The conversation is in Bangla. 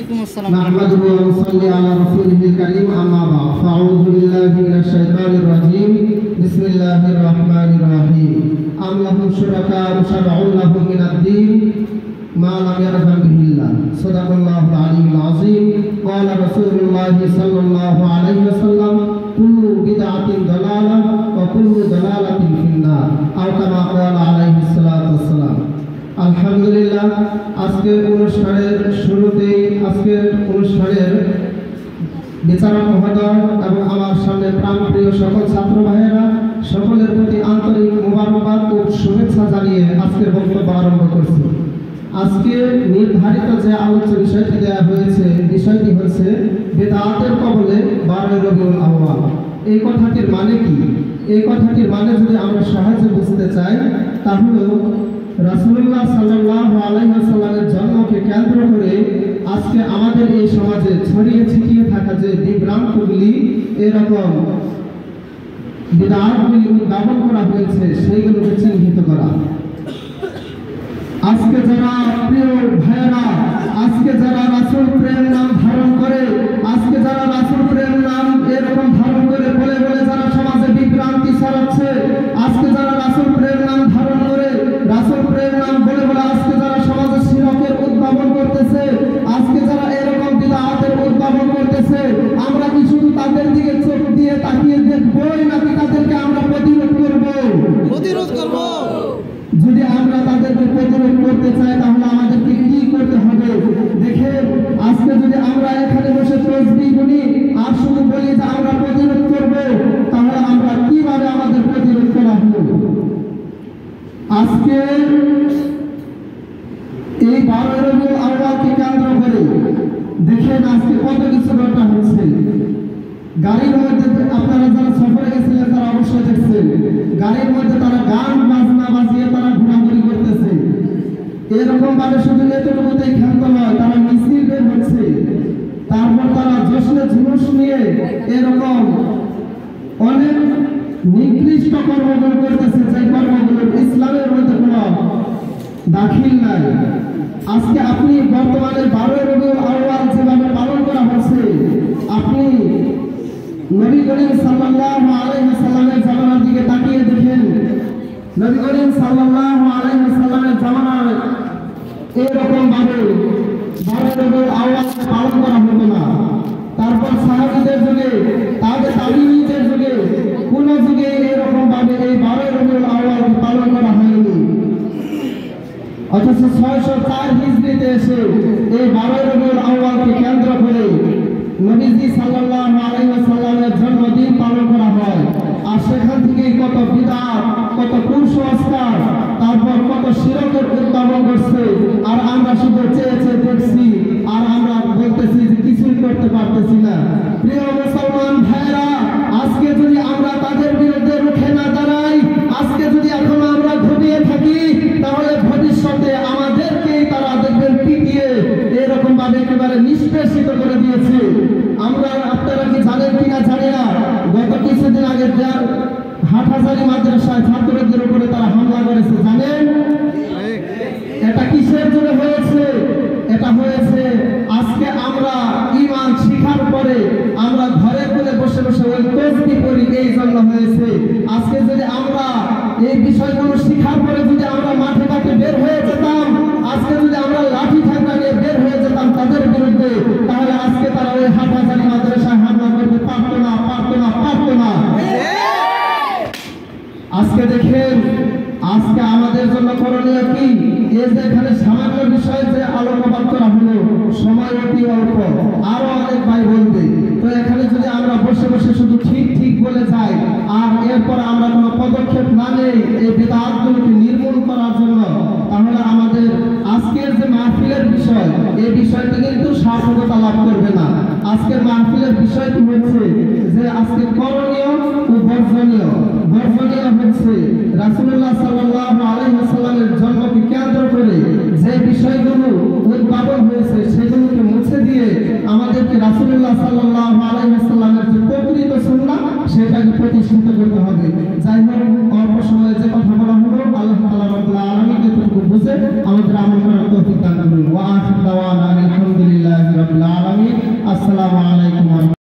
ওয়ালাইকুম আসসালাম। নাহমাদুহু ওয়া নুসাল্লি আলা রাসূলিল কারীম, আম্মা বা'দ। ফাআউযু বিল্লাহি মিনাশ শাইতানির রাজীম। বিসমিল্লাহির রাহমানির রাহিম। আম লাহুম শুরাকাa'u শার'উ লাহুম মিনাদ-দীন মা লাম ইয়া'যান বিহিল্লাহ। সাদাকাল্লাহুল আলিয়্যুল আযীম। ক্বালা রাসূলুল্লাহি সাল্লাল্লাহু আলাইহি ওয়াসাল্লাম, কুল্লু বিদআতিন দালালাহ ওয়া কুল্লু দালালাতিন ফিন-নার। আও কামা ক্বালা আলাইহিস সালাতু ওয়াস সালাম। আলহামদুলিল্লাহ, আজকের অনুষ্ঠানের শুরুতেই আজকের অনুষ্ঠানের বিচারক মহোদয় এবং আমার সামনে প্রাণপ্রিয় সকল ছাত্র ভাইয়েরা, সকলের প্রতি আন্তরিক মোবারকবাদ ও শুভেচ্ছা জানিয়ে আজকের বক্তব্য আরম্ভ করছি। আজকে নির্ধারিত যে আলোচ্য বিষয়টি দেওয়া হয়েছে, বিষয়টি হচ্ছে বিদআতের কবলে 12 রবিউল আউয়াল। এই কথাটির মানে কি? এই কথাটির মানে যদি আমরা সহজে বুঝতে চাই, তাহলে রাসূলুল্লাহ সাল্লাল্লাহু আলাইহি ওয়াসাল্লামের জন্মকে কেন্দ্র করে আজকে আমাদের এই সমাজে ছড়িয়ে ছিটিয়ে থাকা যে বিভ্রান্তগুলি, এরকম বিদআতগুলি উদ্ভাবন করা হয়েছে, সেইগুলোকে চিহ্নিত করা। আজকে যারা প্রিয় ভাইয়েরা, আজকে যারা রাসূল প্রেম নাম ধারণ করে, আজকে যারা রাসূল প্রেম নাম এরকম ধারণ করে বলে বলে যারা সমাজে বিভ্রান্তি ছড়াচ্ছে, আজকে যারা রাসূল প্রেম নাম ধারণ করে, রাসূল প্রেম নাম বলে বলে আজকে যারা সমাজে শিরকের উদ্ভাবন করতেছে, আজকে যারা এরকম বিদআতের উদ্ভাবন করতেছে, আমরা কি শুধু তাদের দিকে চোখ দিয়ে তাকিয়ে দেখবই, নাকি তাদেরকে আমরা প্রতিরোধ করব? প্রতিরোধ করব। যদি আমরা তাদেরকে প্রতিরোধ করতে চাই, তাহলে আমাদেরকে কি করতে হবে? দেখেন, আজকে যদি আমরা এখানে বসে তাসবিহ গুনি আর শুধু বলি যে আমরা প্রতিরোধ করব, তাহলে আমরা কিভাবে আমাদের প্রতিরোধ করা হবে? আজকে এই 12 রবিউল আউয়ালকে কেন্দ্র করে দেখেন আজকে কত কিছু ঘটনা হচ্ছে। গাড়ির মধ্যে আপনারা যারা সফরে গেছিলেন তারা অবশ্যই দেখছেন, গাড়ির মধ্যে তারা গান বাজনা বাজিয়ে তারা ঘোরাঘুরি করতেছে। এরকম ভাবে শুধু এতটুকুতেই ক্ষান্ত নয়, তারা মিছিল বের হচ্ছে, তারপর তারা জশ্নে জুলুস নিয়ে এরকম অনেক নিকৃষ্ট কর্মগুলো করতেছে, যে কর্মগুলো ইসলামের মধ্যে কোনো দাখিল নাই। আজকে আপনি বর্তমানে 12 রবিউল আউয়াল যেভাবে পালন করা হচ্ছে, আপনি নবী করিম সাল্লাল্লাহু আলাইহি ওয়াসাল্লামের জামানার দিকে তাকিয়ে দেখেন। নবী করিম সাল্লাল্লাহু আলাইহি ওয়াসাল্লামের জামানায় এরকম ভাবে 12 রবিউল আউয়াল পালন করা হতো না। তারপর সাহাবীদের যুগে, তাবিঈদের যুগে, কোন যুগে এরকম ভাবে এই 12 রবিউল আউয়াল পালন করা হয়নি। অথচ 604 হিজরিতে এসে এই 12 রবিউল আউয়ালকে কেন্দ্র করে নবীজি সাল্লাল্লাহু আলাইহি ওয়াসাল্লামের জন্মদিন পালন করা হয়। আর সেখান থেকেই কত বিদআত, কত কুসংস্কার, তারপর কত শিরকের উদ্ভাবন করছে। আর আমরা শুধু চেয়ে চেয়ে দেখছি, আর আমরা বলতেছি যে কিছুই করতে পারতেছি না। প্রিয় মুসলমান ভাইরা, আজকে যদি আমরা তাদের বিরুদ্ধে রুখে না দাঁড়াই, আজকে যদি এখন আমরা ঘুমিয়ে থাকি, তাহলে ভবিষ্যতে আমাদেরকেই তারা দেখবেন পিটিয়ে এরকম ভাবে একেবারে নিষ্পেষিত করে দিয়েছে। আপনারা কি জানেন কিনা জানি না, গত কিছুদিন আগে হাটহাজারী মাদ্রাসায় ছাত্রদের উপরে তারা হামলা করেছে, জানেন? এটা কিসের জন্য হয়েছে? এটা হয়েছে আজকে আমরা ঈমান শিখার পরে আমরা ঘরে ঘরে বসে বসে ওই তাসবিহ পড়ি, এই জন্য হয়েছে। আজকে যদি আমরা এই বিষয়গুলো শিখার পরে যদি আমরা মাঠে ঘাটে বের হয়ে যেতাম, আজকে যদি আমরা লাঠি ঠান্ডা নিয়ে বের হয়ে যেতাম তাদের বিরুদ্ধে, তাহলে আজকে তারা ওই হাটহাজারী মাদ্রাসায় হামলা করতে পারতো না। আজকে দেখেন, আজকে আমাদের জন্য করণীয় কি? এই যে এখানে সামান্য বিষয় যে আলোকপাত করা হলো, সময় অতি অল্প, আরো অনেক ভাই বলবে। তো এখানে যদি আমরা বসে বসে শুধু ঠিক ঠিক বলে যাই, আর এরপর আমরা কোনো পদক্ষেপ না নেই এই বিদআতগুলোকে নির্মূল করার জন্য, তাহলে আমাদের আজকের যে মাহফিলের বিষয়, এই বিষয়টি কিন্তু সার্থকতা লাভ করবে না। আজকের মাহফিলের বিষয়টি হচ্ছে যে আজকে করণীয় ও বর্জনীয়। বর্জনীয় হচ্ছে রাসূলুল্লাহ সাল্লাল্লাহু আলাইহি ওয়াসাল্লামের জন্মকে কেন্দ্র করে যে বিষয়গুলো উদ্ভাবন হয়েছে, সেগুলোকে মুছে দিয়ে আমাদেরকে রাসূলুল্লাহ সাল্লাল্লাহু আলাইহি ওয়াসাল্লামের যে প্রকৃত সুন্নাহ, সেটাকে প্রতিষ্ঠিত করতে হবে। যাই হোক, অল্প সময়ে যে কথা বলা হলো, আল্লাহ তাআলা রাব্বুল আলামিন এতটুকু বুঝে আমাদের আমল করার তৌফিক দান করুন। ওয়া আখিরু দাওয়ানা আলহামদুলিল্লাহি রাব্বিল আসসালামু আলাইকুম।